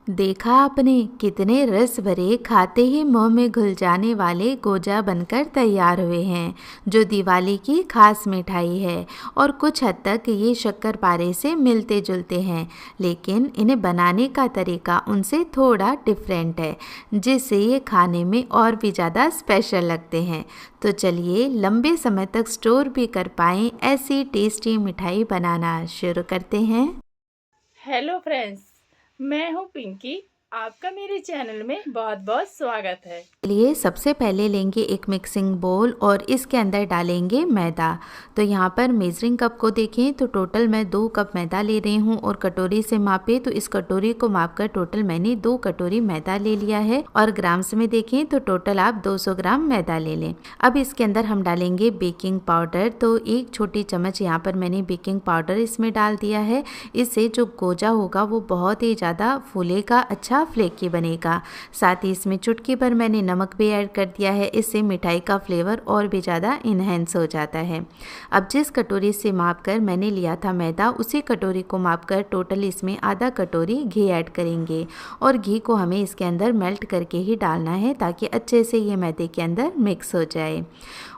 देखा आपने कितने रस भरे खाते ही मुंह में घुल जाने वाले गोजा बनकर तैयार हुए हैं, जो दिवाली की खास मिठाई है। और कुछ हद तक ये शक्करपारे से मिलते जुलते हैं, लेकिन इन्हें बनाने का तरीका उनसे थोड़ा डिफरेंट है, जिससे ये खाने में और भी ज़्यादा स्पेशल लगते हैं। तो चलिए लंबे समय तक स्टोर भी कर पाएँ ऐसी टेस्टी मिठाई बनाना शुरू करते हैं। हेलो फ्रेंड्स, मैं हूँ पिंकी। आपका मेरे चैनल में बहुत बहुत स्वागत है। लिए सबसे पहले लेंगे एक मिक्सिंग बोल और इसके अंदर डालेंगे मैदा। तो यहाँ पर मेजरिंग कप को देखें तो टोटल मैं 2 कप मैदा ले रही हूँ, और कटोरी से मापे तो इस कटोरी को मापकर टोटल मैंने 2 कटोरी मैदा ले लिया है। और ग्राम्स में देखें तो टोटल आप 200 ग्राम मैदा ले लें। अब इसके अंदर हम डालेंगे बेकिंग पाउडर। तो 1 छोटी चम्मच यहाँ पर मैंने बेकिंग पाउडर इसमें डाल दिया है। इससे जो गोजा होगा वो बहुत ही ज़्यादा फूलेगा, अच्छा फ्लेकी बनेगा। साथ ही इसमें चुटकी भर मैंने नमक भी ऐड कर दिया है, इससे मिठाई का फ्लेवर और भी ज़्यादा इन्हेंस हो जाता है। अब जिस कटोरी से मापकर मैंने लिया था मैदा, उसी कटोरी को मापकर टोटल इसमें आधा कटोरी घी ऐड करेंगे। और घी को हमें इसके अंदर मेल्ट करके ही डालना है, ताकि अच्छे से ये मैदे के अंदर मिक्स हो जाए।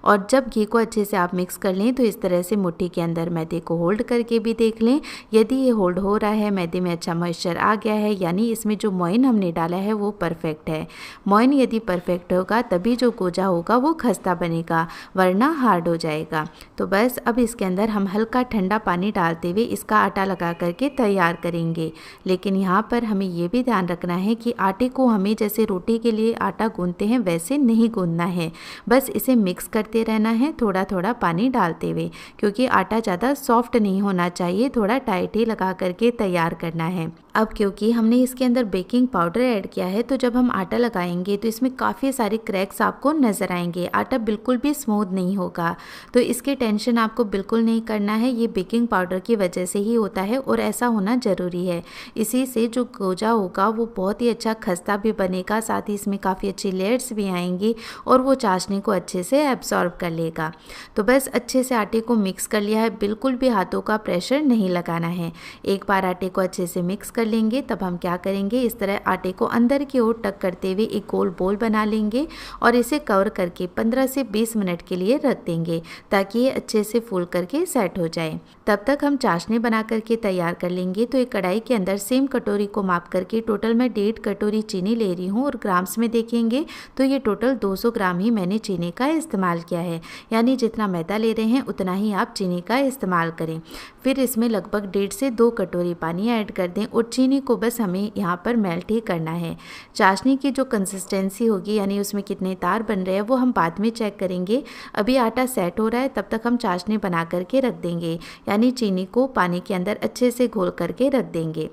और जब घी को अच्छे से आप मिक्स कर लें तो इस तरह से मुट्ठी के अंदर मैदे को होल्ड करके भी देख लें। यदि ये होल्ड हो रहा है, मैदे में अच्छा मॉइस्चर आ गया है, यानी इसमें जो मोइन हमने डाला है वो परफेक्ट है। मोइन यदि परफेक्ट होगा तभी जो गोजा होगा वो खस्ता बनेगा, वरना हार्ड हो जाएगा। तो बस अब इसके अंदर हम हल्का ठंडा पानी डालते हुए इसका आटा लगा करके तैयार करेंगे। लेकिन यहाँ पर हमें ये भी ध्यान रखना है कि आटे को हमें जैसे रोटी के लिए आटा गूंथते हैं वैसे नहीं गूंथना है, बस इसे मिक्स करते रहना है थोड़ा थोड़ा पानी डालते हुए, क्योंकि आटा ज़्यादा सॉफ्ट नहीं होना चाहिए, थोड़ा टाइट ही लगा करके तैयार करना है। अब क्योंकि हमने इसके अंदर बेकिंग पाउडर ऐड किया है, तो जब हम आटा लगाएंगे तो इसमें काफ़ी सारे क्रैक्स आपको नज़र आएंगे, आटा बिल्कुल भी स्मूथ नहीं होगा। तो इसकी टेंशन आपको बिल्कुल नहीं करना है, ये बेकिंग पाउडर की वजह से ही होता है और ऐसा होना ज़रूरी है। इसी से जो गोजा होगा वो बहुत ही अच्छा खस्ता भी बनेगा, साथ ही इसमें काफ़ी अच्छी लेयर्स भी आएंगी और वो चाशनी को अच्छे से एब्सॉर्ब कर लेगा। तो बस अच्छे से आटे को मिक्स कर लिया है, बिल्कुल भी हाथों का प्रेशर नहीं लगाना है। एक बार आटे को अच्छे से मिक्स कर लेंगे तब हम क्या करेंगे, इस तरह आटे को अंदर की ओर टक करते हुए एक गोल बोल बना लेंगे और इसे कवर करके 15 से 20 मिनट के लिए रख देंगे, ताकि ये अच्छे से फूल करके सेट हो जाए। तब तक हम चाशनी बना करके तैयार कर लेंगे। तो एक कढ़ाई के अंदर सेम कटोरी को माप करके टोटल मैं 1.5 कटोरी चीनी ले रही हूँ, और ग्राम्स में देखेंगे तो ये टोटल 200 ग्राम ही मैंने चीनी का इस्तेमाल किया है, यानी जितना मैदा ले रहे हैं उतना ही आप चीनी का इस्तेमाल करें। फिर इसमें लगभग 1.5 से 2 कटोरी पानी ऐड कर दें, और चीनी को बस हमें यहाँ पर मेल्ट ही करना है। चाशनी की जो कंसिस्टेंसी होगी, यानी उसमें कितने तार बन रहे हैं, वो हम बाद में चेक करेंगे। अभी आटा सेट हो रहा है, तब तक हम चाशनी बना करके रख देंगे, यानी चीनी को पानी के अंदर अच्छे से घोल करके रख देंगे।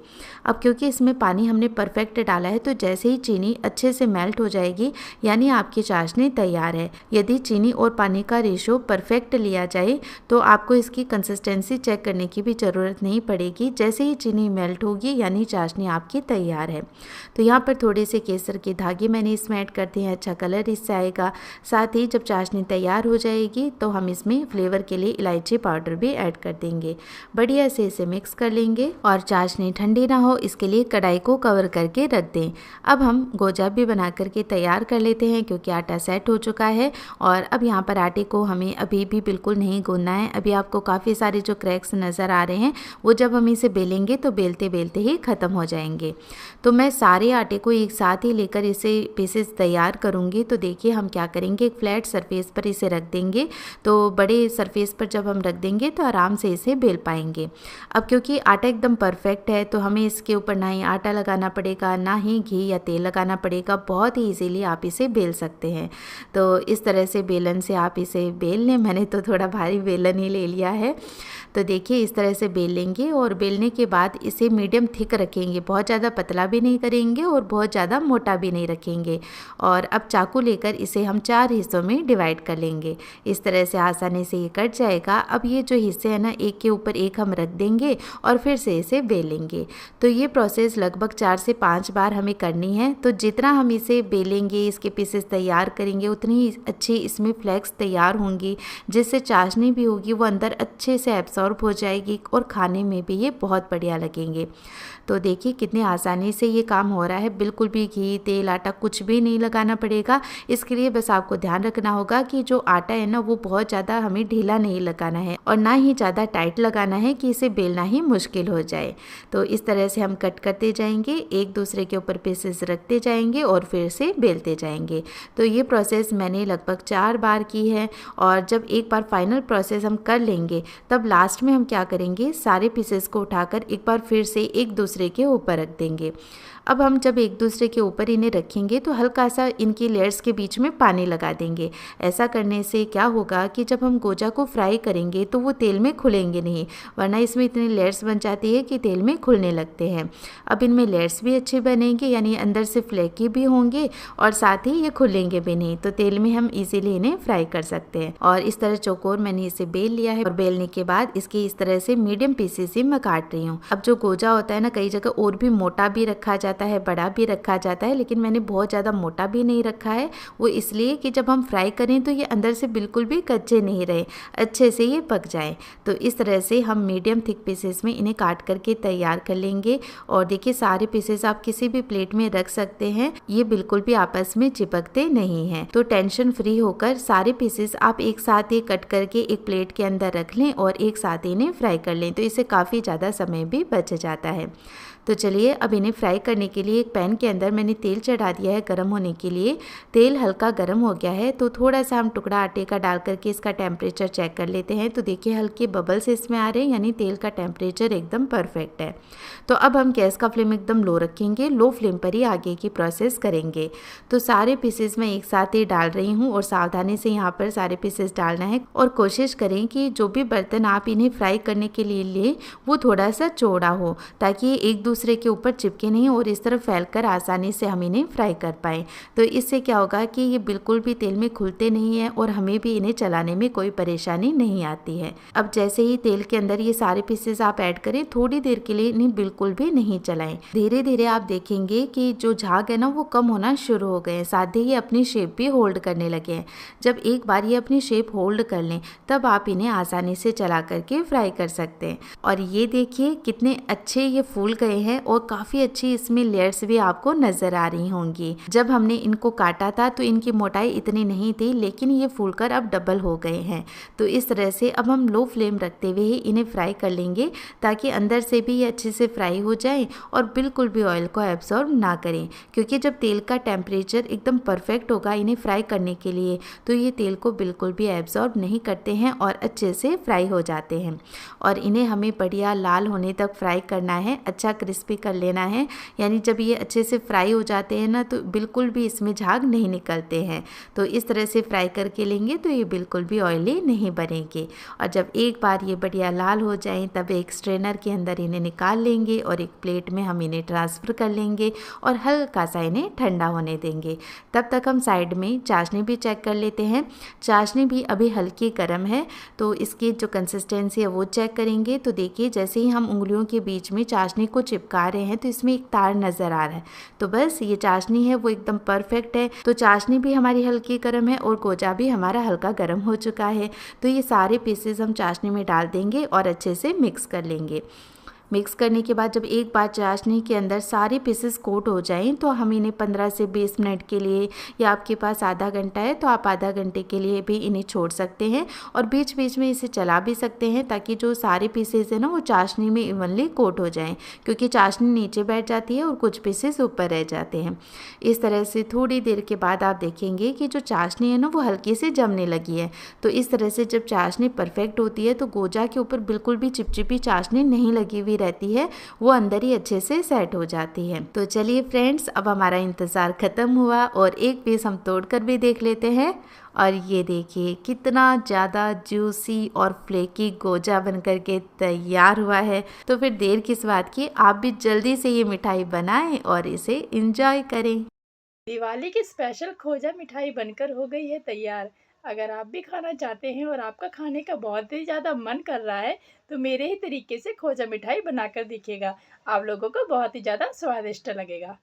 अब क्योंकि इसमें पानी हमने परफेक्ट डाला है, तो जैसे ही चीनी अच्छे से मेल्ट हो जाएगी, यानी आपकी चाशनी तैयार है। यदि चीनी और पानी का रेशो परफेक्ट लिया जाए तो आपको इसकी कंसिस्टेंसी चेक करने की भी ज़रूरत नहीं पड़ेगी। जैसे ही चीनी मेल्ट होगी, यानी चाशनी आपकी तैयार है। तो यहाँ पर थोड़े से केसर के धागे मैंने इसमें ऐड कर दिए हैं, अच्छा कलर इससे आएगा। साथ ही जब चाशनी तैयार हो जाएगी तो हम इसमें फ्लेवर के लिए इलायची पाउडर भी ऐड कर देंगे। बढ़िया से इसे मिक्स कर लेंगे, और चाशनी ठंडी ना हो इसके लिए कढ़ाई को कवर करके रख दें। अब हम गोजा भी बना करके तैयार कर लेते हैं, क्योंकि आटा सेट हो चुका है। और अब यहाँ पर आटे को हमें अभी भी बिल्कुल नहीं गूंदना है। अभी आपको काफ़ी सारे जो क्रैक्स नज़र आ रहे हैं वो जब हम इसे बेलेंगे तो बेलते बेलते ही ख़त्म हो जाएंगे। तो मैं सारे आटे को एक साथ ही लेकर इसे पीसेस तैयार करूँगी। तो देखिए हम क्या करेंगे, एक फ्लैट सरफेस पर इसे रख देंगे। तो बड़े सरफेस पर जब हम रख देंगे तो आराम से इसे बेल पाएंगे। अब क्योंकि आटा एकदम परफेक्ट है, तो हमें इसके ऊपर ना ही आटा लगाना पड़ेगा, ना ही घी या तेल लगाना पड़ेगा, बहुत ही ईजीली आप इसे बेल सकते हैं। तो इस तरह से बेलन से आप इसे बेल लें। मैंने तो थोड़ा भारी बेलन ही ले लिया है। तो देखिए इस तरह से बेल लेंगे, और बेलने के बाद इसे मीडियम थिक रखेंगे, बहुत ज़्यादा पतला भी नहीं करेंगे और बहुत ज़्यादा मोटा भी नहीं रखेंगे। और अब चाकू लेकर इसे हम 4 हिस्सों में डिवाइड कर लेंगे। इस तरह से आसानी से ये कट जाएगा। अब ये जो हिस्से हैं ना, एक के ऊपर एक हम रख देंगे और फिर से इसे बेलेंगे। तो ये प्रोसेस लगभग 4 से 5 बार हमें करनी है। तो जितना हम इसे बेलेंगे, इसके पीसेस तैयार करेंगे, उतनी ही अच्छी इसमें फ्लेक्स तैयार होंगी, जिससे चाशनी भी होगी वो अंदर अच्छे से एब्सॉर्ब हो जाएगी और खाने में भी ये बहुत बढ़िया लगेंगे। तो देखिए कितनी आसानी से ये काम हो रहा है, बिल्कुल भी घी तेल आटा कुछ भी नहीं लगाना पड़ेगा। इसके लिए बस आपको ध्यान रखना होगा कि जो आटा है ना वो बहुत ज़्यादा हमें ढीला नहीं लगाना है और ना ही ज़्यादा टाइट लगाना है कि इसे बेलना ही मुश्किल हो जाए। तो इस तरह से हम कट करते जाएंगे, एक दूसरे के ऊपर पीसेस रखते जाएंगे और फिर से बेलते जाएंगे। तो ये प्रोसेस मैंने लगभग 4 बार की है और जब एक बार फाइनल प्रोसेस हम कर लेंगे तब लास्ट में हम क्या करेंगे, सारे पीसेस को उठाकर एक बार फिर से एक दूसरे के ऊपर रख देंगे। अब हम जब एक दूसरे के ऊपर इन्हें रखेंगे तो हल्का सा इनकी लेयर्स के बीच में पानी लगा देंगे। ऐसा करने से क्या होगा कि जब हम गोजा को फ्राई करेंगे तो वो तेल में खुलेंगे नहीं, वरना इसमें इतनी लेयर्स बन जाती है कि तेल में खुलने लगते हैं। अब इनमें लेयर्स भी अच्छे बनेंगे, यानी अंदर से फ्लेकी भी होंगे और साथ ही ये खुलेंगे भी नहीं, तो तेल में हम इजीली इन्हें फ्राई कर सकते हैं। और इस तरह चौकोर मैंने इसे बेल लिया है और बेलने के बाद इसके इस तरह से मीडियम पीसेस ही मैं काट रही हूँ। अब जो गोजा होता है ना, कई जगह और भी मोटा भी रखा जाता है, बड़ा भी रखा जाता है, लेकिन मैंने बहुत ज़्यादा मोटा भी नहीं रखा है। वो इसलिए कि जब हम फ्राई करें तो ये अंदर से बिल्कुल भी कच्चे नहीं रहे, अच्छे से ये पक जाए। तो इस तरह से हम मीडियम थिक पीसेस में इन्हें काट करके तैयार कर लेंगे। और देखिए सारे पीसेस आप किसी भी प्लेट में रख सकते हैं, ये बिल्कुल भी आपस में चिपकते नहीं हैं। तो टेंशन फ्री होकर सारे पीसेस आप एक साथ ही कट करके एक प्लेट के अंदर रख लें और एक साथ इन्हें फ्राई कर लें, तो इससे काफ़ी ज़्यादा समय भी बच जाता है। तो चलिए अब इन्हें फ्राई करने के लिए एक पैन के अंदर मैंने तेल चढ़ा दिया है गर्म होने के लिए। तेल हल्का गर्म हो गया है तो थोड़ा सा हम टुकड़ा आटे का डाल करके इसका टेम्परेचर चेक कर लेते हैं। तो देखिए हल्के बबल्स इसमें आ रहे हैं, यानी तेल का टेम्परेचर एकदम परफेक्ट है। तो अब हम गैस का फ्लेम एकदम लो रखेंगे, लो फ्लेम पर ही आगे की प्रोसेस करेंगे। तो सारे पीसेस मैं एक साथ ही डाल रही हूँ और सावधानी से यहाँ पर सारे पीसेस डालना है। और कोशिश करें कि जो भी बर्तन आप इन्हें फ्राई करने के लिए लें वो थोड़ा सा चौड़ा हो, ताकि एक दूसरे के ऊपर चिपके नहीं और इस तरफ फैलकर आसानी से हम इन्हें फ्राई कर पाएँ। तो इससे क्या होगा कि ये बिल्कुल भी तेल में खुलते नहीं हैं और हमें भी इन्हें चलाने में कोई परेशानी नहीं आती है। अब जैसे ही तेल के अंदर ये सारे पीसेस आप ऐड करें, थोड़ी देर के लिए इन्हें बिल्कुल भी नहीं चलाएं। धीरे धीरे आप देखेंगे कि जो झाग है ना वो कम होना शुरू हो गए हैं, साथ ही ये अपनी शेप भी होल्ड करने लगे हैं। जब एक बार ये अपनी शेप होल्ड कर लें तब आप इन्हें आसानी से चला करके फ्राई कर सकते हैं। और ये देखिए कितने अच्छे ये फूल गए हैं और काफ़ी अच्छी इसमें लेयर्स भी आपको नज़र आ रही होंगी। जब हमने इनको काटा था तो इनकी मोटाई इतनी नहीं थी, लेकिन ये फूलकर अब डबल हो गए हैं। तो इस तरह से अब हम लो फ्लेम रखते हुए ही इन्हें फ्राई कर लेंगे, ताकि अंदर से भी ये अच्छे से फ्राई हो जाए और बिल्कुल भी ऑयल को एब्जॉर्ब ना करें। क्योंकि जब तेल का टेम्परेचर एकदम परफेक्ट होगा इन्हें फ्राई करने के लिए, तो ये तेल को बिल्कुल भी एब्जॉर्ब नहीं करते हैं और अच्छे से फ्राई हो जाते हैं। और इन्हें हमें बढ़िया लाल होने तक फ्राई करना है, अच्छा क्रिस्पी कर लेना है। यानी जब ये अच्छे से फ्राई हो जाते हैं ना तो बिल्कुल भी इसमें झाग नहीं निकलते हैं। तो इस तरह से फ्राई करके लेंगे तो ये बिल्कुल भी ऑयली नहीं बनेंगे। और जब एक बार ये बढ़िया लाल हो जाएं तब एक स्ट्रेनर के अंदर इन्हें निकाल लेंगे और एक प्लेट में हम इन्हें ट्रांसफ़र कर लेंगे और हल्का सा इन्हें ठंडा होने देंगे। तब तक हम साइड में चाशनी भी चेक कर लेते हैं। चाशनी भी अभी हल्की गर्म है, तो इसकी जो कंसिस्टेंसी है वो चेक करेंगे। तो देखिए जैसे ही हम उंगलियों के बीच में चाशनी को चिपका रहे हैं तो इसमें एक तार नज़र आ रहा है। तो बस ये चाशनी है वो एकदम परफेक्ट है। तो चाशनी भी हमारी हल्की गर्म है और गोजा भी हमारा हल्का गर्म हो चुका है। तो ये सारे पीसेस हम चाशनी में डाल देंगे और अच्छे से मिक्स कर लेंगे। मिक्स करने के बाद जब एक बार चाशनी के अंदर सारे पीसेस कोट हो जाएं तो हम इन्हें 15 से 20 मिनट के लिए, या आपके पास आधा घंटा है तो आप आधा घंटे के लिए भी इन्हें छोड़ सकते हैं। और बीच बीच में इसे चला भी सकते हैं, ताकि जो सारे पीसेस है ना वो चाशनी में इवनली कोट हो जाएं, क्योंकि चाशनी नीचे बैठ जाती है और कुछ पीसेस ऊपर रह जाते हैं। इस तरह से थोड़ी देर के बाद आप देखेंगे कि जो चाशनी है ना वो हल्की से जमने लगी है। तो इस तरह से जब चाशनी परफेक्ट होती है तो गोजा के ऊपर बिल्कुल भी चिपचिपी चाशनी नहीं लगी हुई रहती है, वो अंदर ही अच्छे से सेट हो जाती है। तो चलिए फ्रेंड्स, अब हमारा इंतज़ार ख़त्म हुआ और एक पीस हम तोड़ कर भी देख लेते हैं। और ये देखिए कितना ज़्यादा जूसी और फ्लेकी गोजा बनकर के तैयार हुआ है। तो फिर देर किस बात की, आप भी जल्दी से ये मिठाई बनाएं और इसे एंजॉय करें। दिवाली की स्पेशल खोजा मिठाई बनकर हो गई है तैयार। अगर आप भी खाना चाहते हैं और आपका खाने का बहुत ही ज़्यादा मन कर रहा है तो मेरे ही तरीके से खोजा मिठाई बनाकर दिखिएगा, आप लोगों को बहुत ही ज़्यादा स्वादिष्ट लगेगा।